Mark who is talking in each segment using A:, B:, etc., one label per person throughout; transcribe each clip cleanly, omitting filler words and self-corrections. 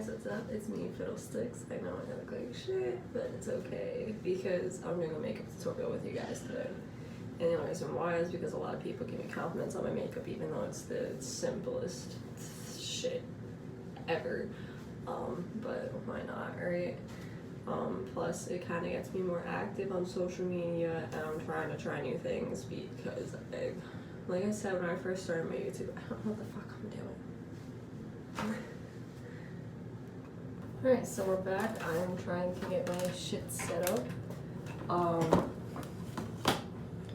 A: guys, what's up? It's me, Fiddlesticks. I know I look like shit, but it's okay because I'm doing a makeup tutorial with you guys today. And the only reason why is because a lot of people give me compliments on my makeup, even though it's the simplest shit ever. But why not, right? Plus, it kind of gets me more active on social media, and I'm trying to try new things because, like I said, when I first started my YouTube, I don't know what the fuck I'm doing. Alright, so we're back. I'm trying to get my shit set up.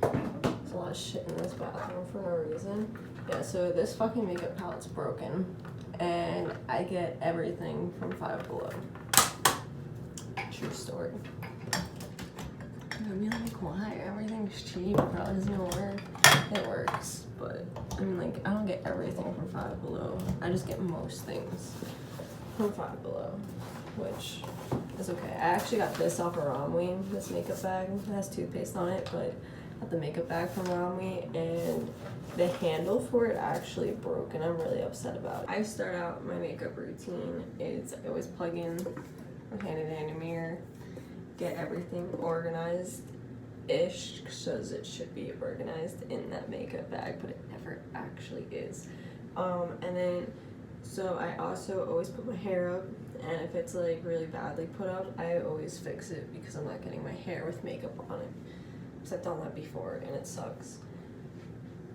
A: There's a lot of shit in this bathroom for no reason. Yeah, so this fucking makeup palette's broken, and I get everything from Five Below. True story. I mean, like, why? Everything's cheap. It probably doesn't work. It works, but I mean, like, I don't get everything from Five Below. I just get most things from Five Below, which is okay. I actually got this off of Romwe, this makeup bag. It has toothpaste on it, but I got the makeup bag from Romwe, and the handle for it actually broke, and I'm really upset about it. I start out my makeup routine is I always plug in my hand in the mirror, get everything organized-ish, because it should be organized in that makeup bag, but it never actually is. And then, so I also always put my hair up, and if it's like really badly put up, I always fix it because I'm not getting my hair with makeup on it. Because I've done that before, and it sucks.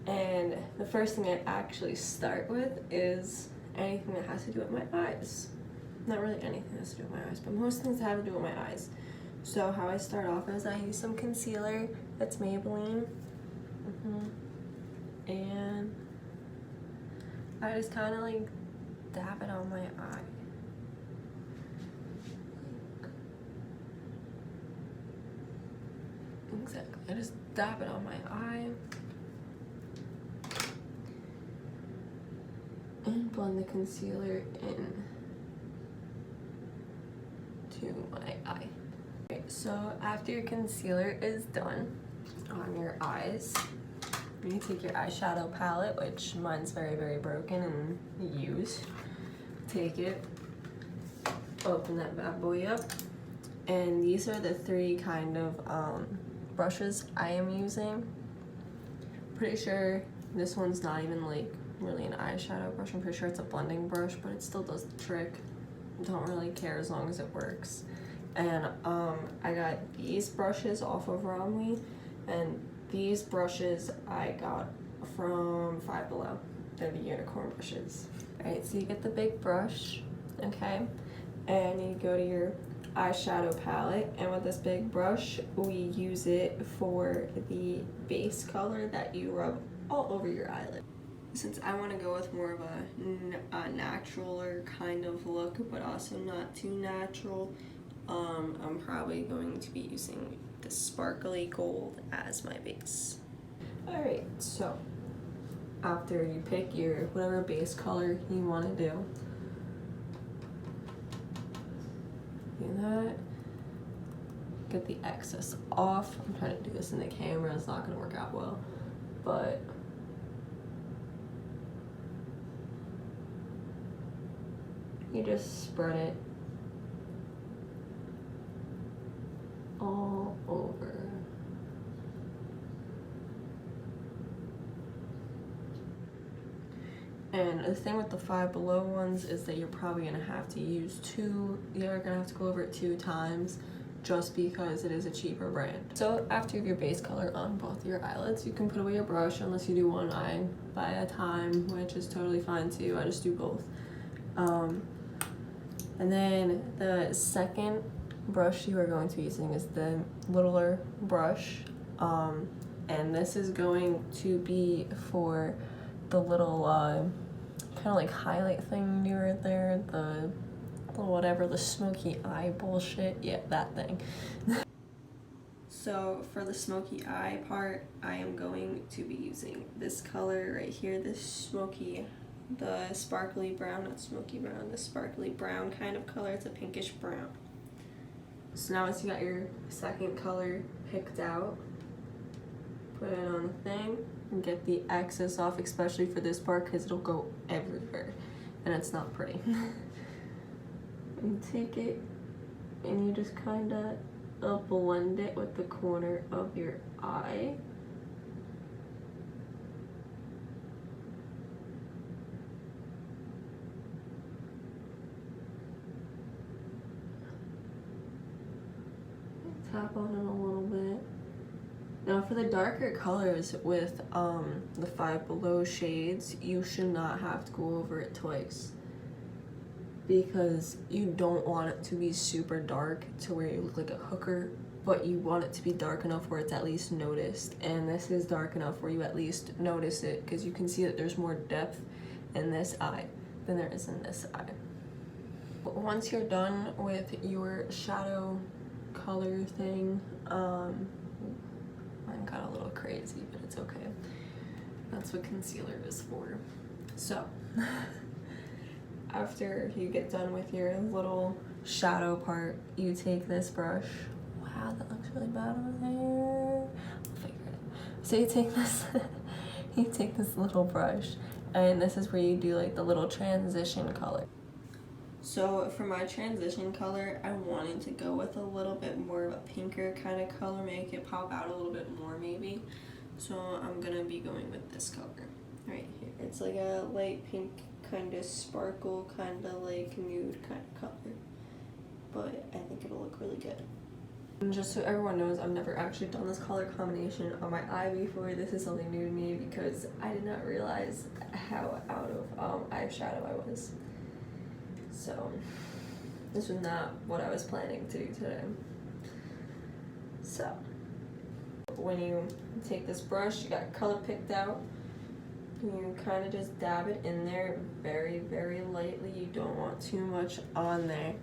A: And the first thing I actually start with is anything that has to do with my eyes. Not really anything that has to do with my eyes, but most things that have to do with my eyes. So how I start off is I use some concealer that's Maybelline. And I just kind of like dab it on my eye. Exactly. I just dab it on my eye. And blend the concealer in to my eye. Okay, so after your concealer is done on your eyes, you take your eyeshadow palette, which mine's very, very broken and used. Take it, open that bad boy up, and these are the three kind of brushes I am using. Pretty sure this one's not even like really an eyeshadow brush. I'm pretty sure it's a blending brush, but it still does the trick. Don't really care as long as it works. And I got these brushes off of Romwe, and these brushes I got from Five Below. They're the unicorn brushes. Alright, so you get the big brush, okay, and you go to your eyeshadow palette, and with this big brush we use it for the base color that you rub all over your eyelid. Since I want to go with more of a naturaler kind of look, but also not too natural, I'm probably going to be using the sparkly gold as my base. Alright, so after you pick your whatever base color you want to do that, get the excess off. I'm trying to do this in the camera, it's not going to work out well, but you just spread it all over. And the thing with the Five Below ones is that you're probably gonna have to use you're gonna have to go over it 2 times just because it is a cheaper brand. So after you have your base color on both your eyelids, you can put away your brush unless you do one eye by a time, which is totally fine too. I just do both. And then the second brush you are going to be using is the littler brush. And this is going to be for the little kind of like highlight thing near there, the little whatever, the smoky eye bullshit. Yeah, that thing. So for the smoky eye part, I am going to be using this color right here, the sparkly brown, not smoky brown, the sparkly brown kind of color. It's a pinkish brown. So now once you got your second color picked out, put it on the thing and get the excess off, especially for this part because it'll go everywhere and it's not pretty. take it and you just kind of blend it with the corner of your eye. Tap on it a little bit. Now for the darker colors with the Five Below shades, you should not have to go over it twice, because you don't want it to be super dark to where you look like a hooker, but you want it to be dark enough where it's at least noticed. And this is dark enough where you at least notice it, because you can see that there's more depth in this eye than there is in this eye. But once you're done with your shadow color thing, mine got a little crazy, but it's okay. That's what concealer is for. So after you get done with your little shadow part, you take this brush. Wow, that looks really bad over there. I'll figure it out. So you take this, you take this little brush, and this is where you do like the little transition color. So for my transition color, I wanted to go with a little bit more of a pinker kind of color, make it pop out a little bit more maybe. So I'm gonna be going with this color right here. It's like a light pink, kind of sparkle, kind of like nude kind of color. But I think it'll look really good. And just so everyone knows, I've never actually done this color combination on my eye before. This is something new to me because I did not realize how out of eyeshadow I was. So this was not what I was planning to do today. So when you take this brush, you got color picked out, you kind of just dab it in there very, very lightly. You don't want too much on there.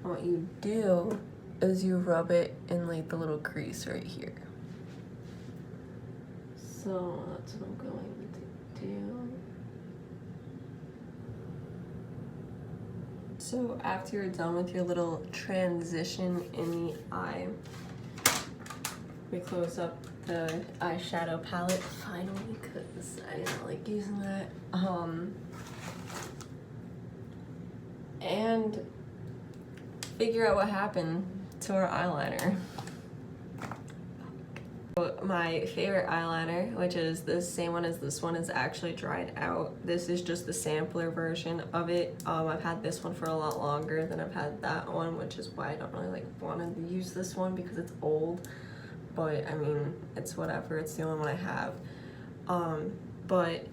A: And what you do is you rub it in like the little crease right here. So that's what I'm going to do. So after you're done with your little transition in the eye, we close up the eyeshadow palette finally, because I didn't like using that. And figure out what happened to our eyeliner. My favorite eyeliner, which is the same one as this one, is actually dried out. This is just the sampler version of it. I've had this one for a lot longer than I've had that one, which is why I don't really like want to use this one, because it's old. But I mean, it's whatever, it's the only one I have. But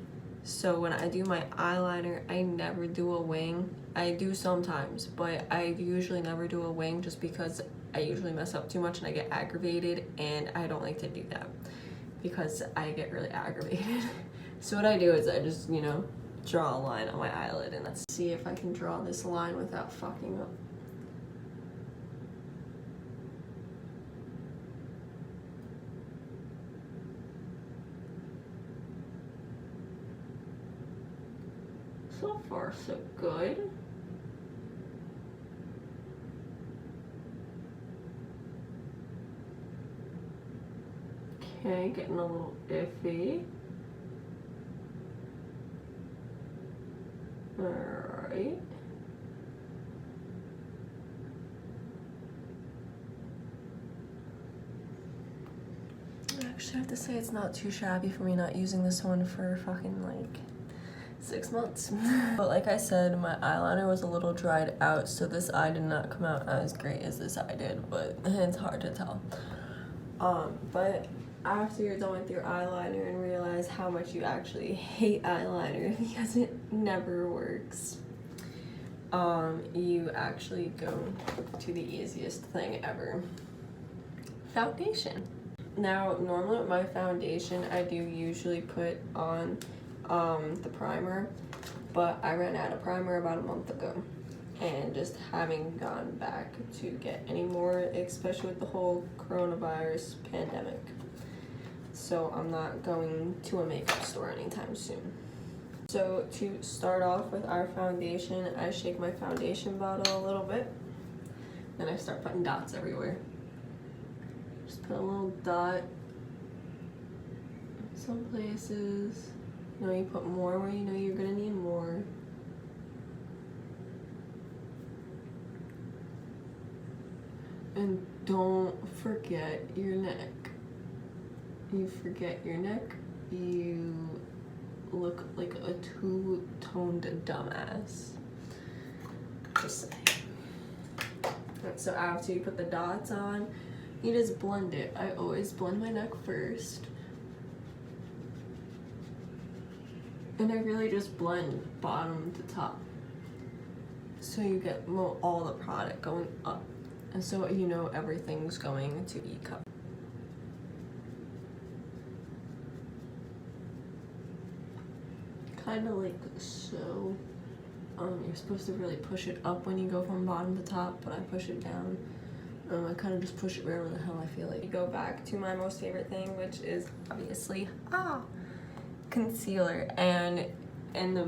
A: so when I do my eyeliner, I never do a wing. I do sometimes, but I usually never do a wing, just because I usually mess up too much and I get aggravated, and I don't like to do that because I get really aggravated. So what I do is I just, you know, draw a line on my eyelid, and let's see if I can draw this line without fucking up. So far, so good. Okay, getting a little iffy. Alright. Actually, I have to say it's not too shabby for me not using this one for fucking like 6 months. But like I said, my eyeliner was a little dried out, so this eye did not come out as great as this eye did, but it's hard to tell. But after you're done with your eyeliner and realize how much you actually hate eyeliner because it never works, you actually go to the easiest thing ever: foundation. Now, normally with my foundation, I do usually put on the primer, but I ran out of primer about a month ago, and just haven't gone back to get any more, especially with the whole coronavirus pandemic. So I'm not going to a makeup store anytime soon. So to start off with our foundation, I shake my foundation bottle a little bit, then I start putting dots everywhere. Just put a little dot in some places. You know, you put more where you know you're gonna need more. And don't forget your neck. You forget your neck, you look like a two-toned dumbass. Just saying. So after you put the dots on, you just blend it. I always blend my neck first. And I really just blend bottom to top. So you get all the product going up. And so you know everything's going to E cup. Kind of like so. You're supposed to really push it up when you go from bottom to top, but I push it down. I kind of just push it wherever the hell I feel like. Go back to my most favorite thing, which is obviously concealer. And in the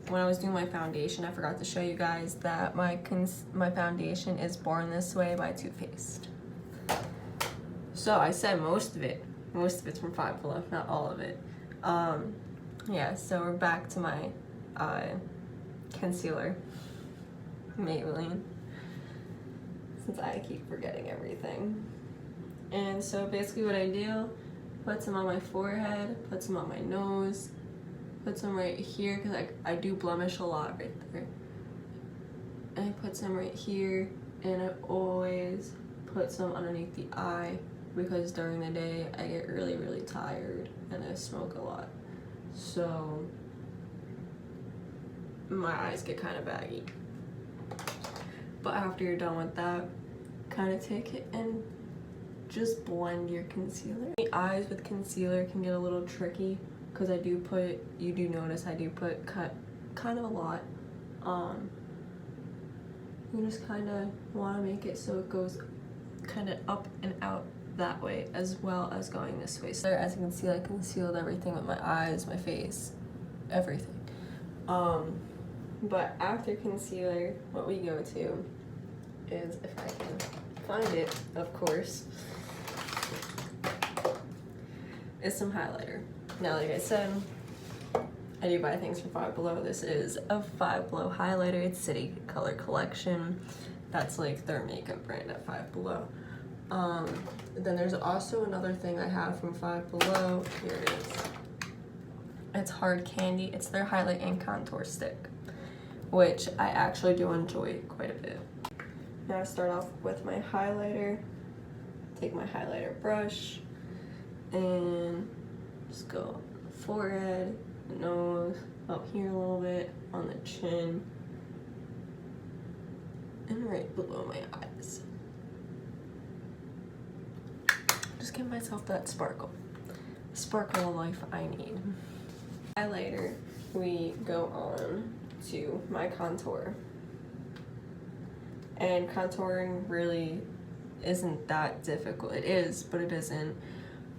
A: when I was doing my foundation, I forgot to show you guys that my foundation is Born This Way by Too Faced. So I said most of it's from Five Below, not all of it. Yeah, so we're back to my concealer, Maybelline, since I keep forgetting everything. And so basically what I do, put some on my forehead, put some on my nose, put some right here, because I do blemish a lot right there. And I put some right here, and I always put some underneath the eye, because during the day I get really, really tired and I smoke a lot. So my eyes get kind of baggy. But after you're done with that, kind of take it and just blend your concealer. The eyes with concealer can get a little tricky because you do notice I do put kind of a lot. You just kind of want to make it so it goes kind of up and out that way as well as going this way. So as you can see, I concealed everything with my eyes, my face, everything. But after concealer, what we go to is, if I can find it, of course, is some highlighter. Now, like I said, I do buy things from Five Below. This is a Five Below highlighter. It's City Color Collection. That's like their makeup brand at Five Below. Then there's also another thing I have from Five Below. Here it is. It's Hard Candy. It's their highlight and contour stick, which I actually do enjoy quite a bit. Now I start off with my highlighter. Take my highlighter brush and just go on the forehead, the nose, up here a little bit, on the chin, and right below my eyes. Just give myself that sparkle of life I need. Highlighter, we go on to my contour. And contouring really isn't that difficult. It is, but it isn't.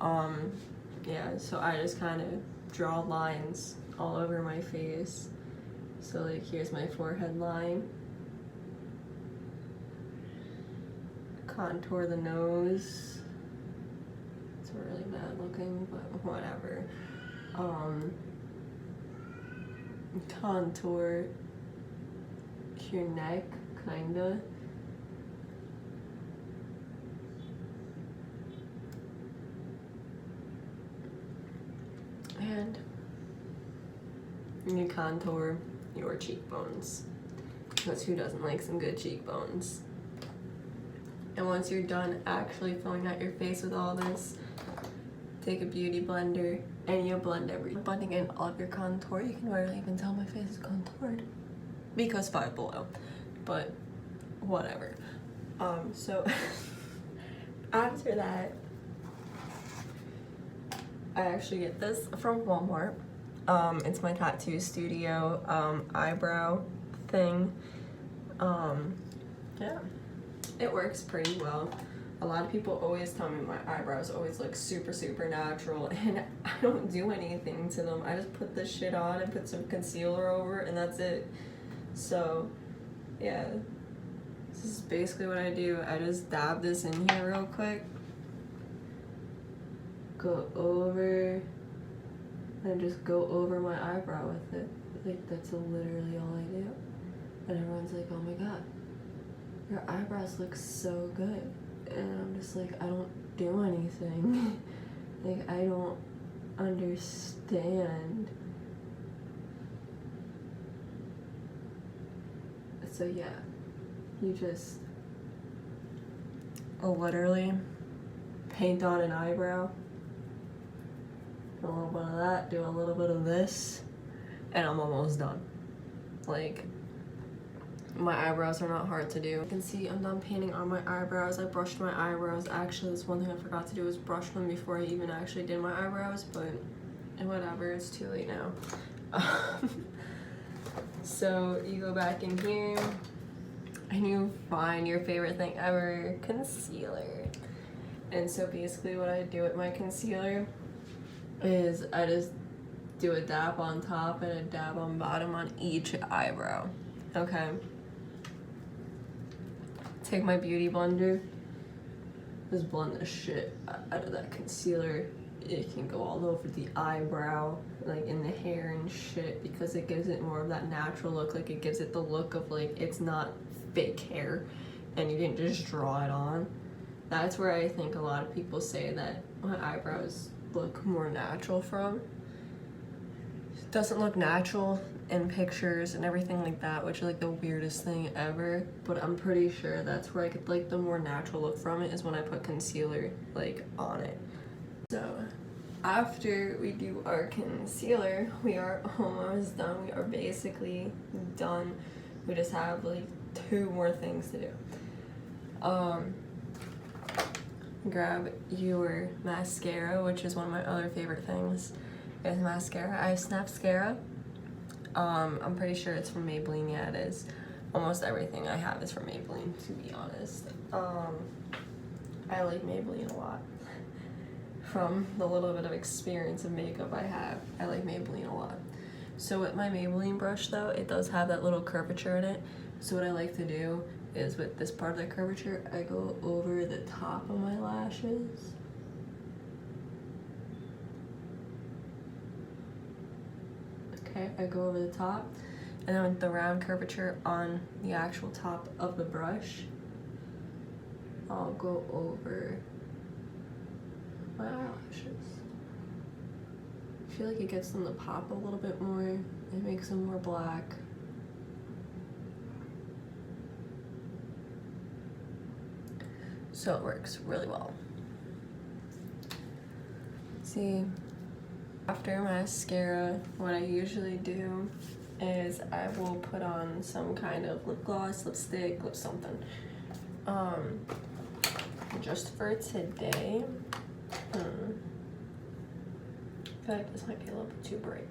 A: Yeah, so I just kind of draw lines all over my face. So like here's my forehead line. Contour the nose. It's really bad looking, but whatever. Contour your neck, kinda. And you contour your cheekbones, because who doesn't like some good cheekbones? And once you're done actually filling out your face with all this, take a beauty blender and you blend everything. Blending in all of your contour, you can barely even tell my face is contoured because Five Below, but whatever. So after that, I actually get this from Walmart. It's my tattoo studio eyebrow thing. Yeah, it works pretty well. A lot of people always tell me my eyebrows always look super, super natural, and I don't do anything to them. I just put this shit on and put some concealer over it, and that's it. So, yeah, this is basically what I do. I just dab this in here real quick, go over, and just go over my eyebrow with it. Like, that's literally all I do. And everyone's like, oh my god, your eyebrows look so good. And I'm just like, I don't do anything. Like, I don't understand. So yeah, you just literally paint on an eyebrow, do a little bit of that, do a little bit of this, and I'm almost done. Like, my eyebrows are not hard to do. You can see I'm done painting on my eyebrows. I brushed my eyebrows. Actually, this one thing I forgot to do was brush them before I even actually did my eyebrows, but whatever, it's too late now. So you go back in here and you find your favorite thing ever, concealer. And so basically what I do with my concealer is I just do a dab on top and a dab on bottom on each eyebrow. Okay. Take my beauty blender, just blend the shit out of that concealer. It can go all over the eyebrow, like in the hair and shit, because it gives it more of that natural look. Like, it gives it the look of like it's not fake hair and you didn't just draw it on. That's where I think a lot of people say that my eyebrows look more natural from. It doesn't look natural in pictures and everything like that, which is like the weirdest thing ever, but I'm pretty sure that's where I get like the more natural look from it, is when I put concealer like on it. So after we do our concealer, we are almost done. We are basically done. We just have like 2 more things to do. Grab your mascara, which is one of my other favorite things, is mascara. I have Snapscara. I'm pretty sure it's from Maybelline. Yeah, it is. Almost everything I have is from Maybelline, to be honest. I like Maybelline a lot. From the little bit of experience of makeup I have, I like Maybelline a lot. So with my Maybelline brush though, it does have that little curvature in it. So what I like to do is, with this part of the curvature, I go over the top of my lashes. Okay, I go over the top, and then with the round curvature on the actual top of the brush, I'll go over my eyelashes. I feel like it gets them to pop a little bit more. It makes them more black. So it works really well. See, after mascara, what I usually do is I will put on some kind of lip gloss, lipstick, lip something. Just for today, I feel like this might be a little bit too bright,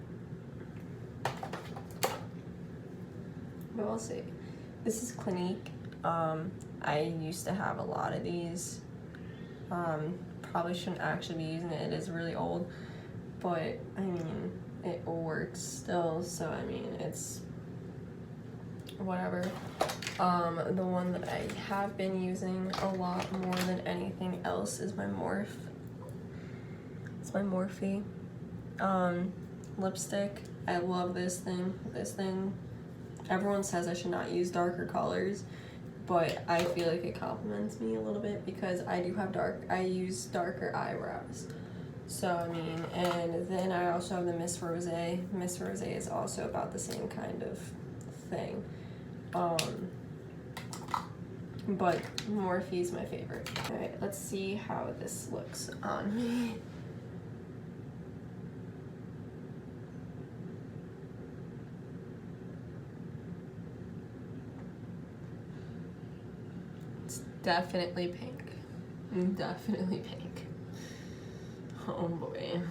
A: but we'll see. This is Clinique. I used to have a lot of these. Probably shouldn't actually be using it. It is really old, but I mean, it works still, so I mean, it's whatever. The one that I have been using a lot more than anything else is my Morphe. It's my Morphe lipstick. I love this thing. This thing, everyone says I should not use darker colors, but I feel like it compliments me a little bit because I use darker eyebrows. So I mean, and then I also have the Miss Rosé. Miss Rosé is also about the same kind of thing. But Morphe is my favorite. Alright, let's see how this looks on me. It's definitely pink. Definitely pink. Oh boy.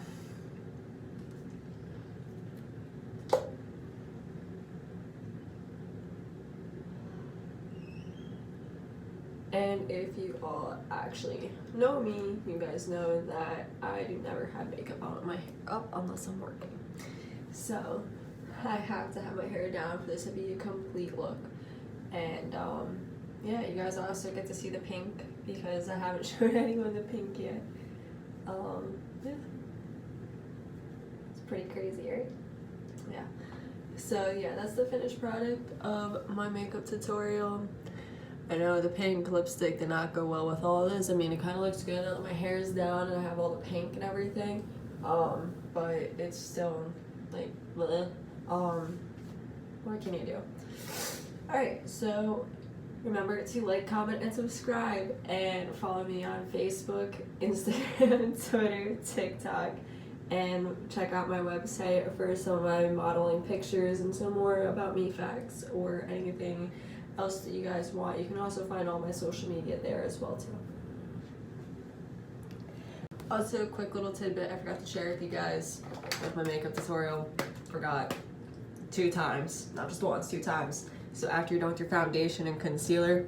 A: And if you all actually know me, you guys know that I do never have makeup on my hair up unless I'm working. So I have to have my hair down for this to be a complete look. And yeah, you guys also get to see the pink because I haven't showed anyone the pink yet. Yeah. It's pretty crazy, right? Yeah. So yeah, that's the finished product of my makeup tutorial. I know the pink lipstick did not go well with all this. I mean, it kind of looks good now that my hair is down and I have all the pink and everything. But it's still like, bleh. What can you do? Alright, so remember to like, comment, and subscribe, and follow me on Facebook, Instagram, Twitter, TikTok, and check out my website for some of my modeling pictures and some more about me facts or anything else that you guys want. You can also find all my social media there as well too. Also, a quick little tidbit I forgot to share with you guys with my makeup tutorial. Forgot 2 times, not just once, 2 times. So after you're done with your foundation and concealer,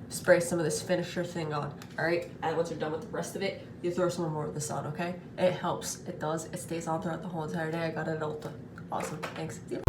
A: spray some of this finisher thing on, all right? And once you're done with the rest of it, you throw some more of this on, okay? It helps, it does, it stays on throughout the whole entire day. I got it at Ulta. Awesome, thanks. See you.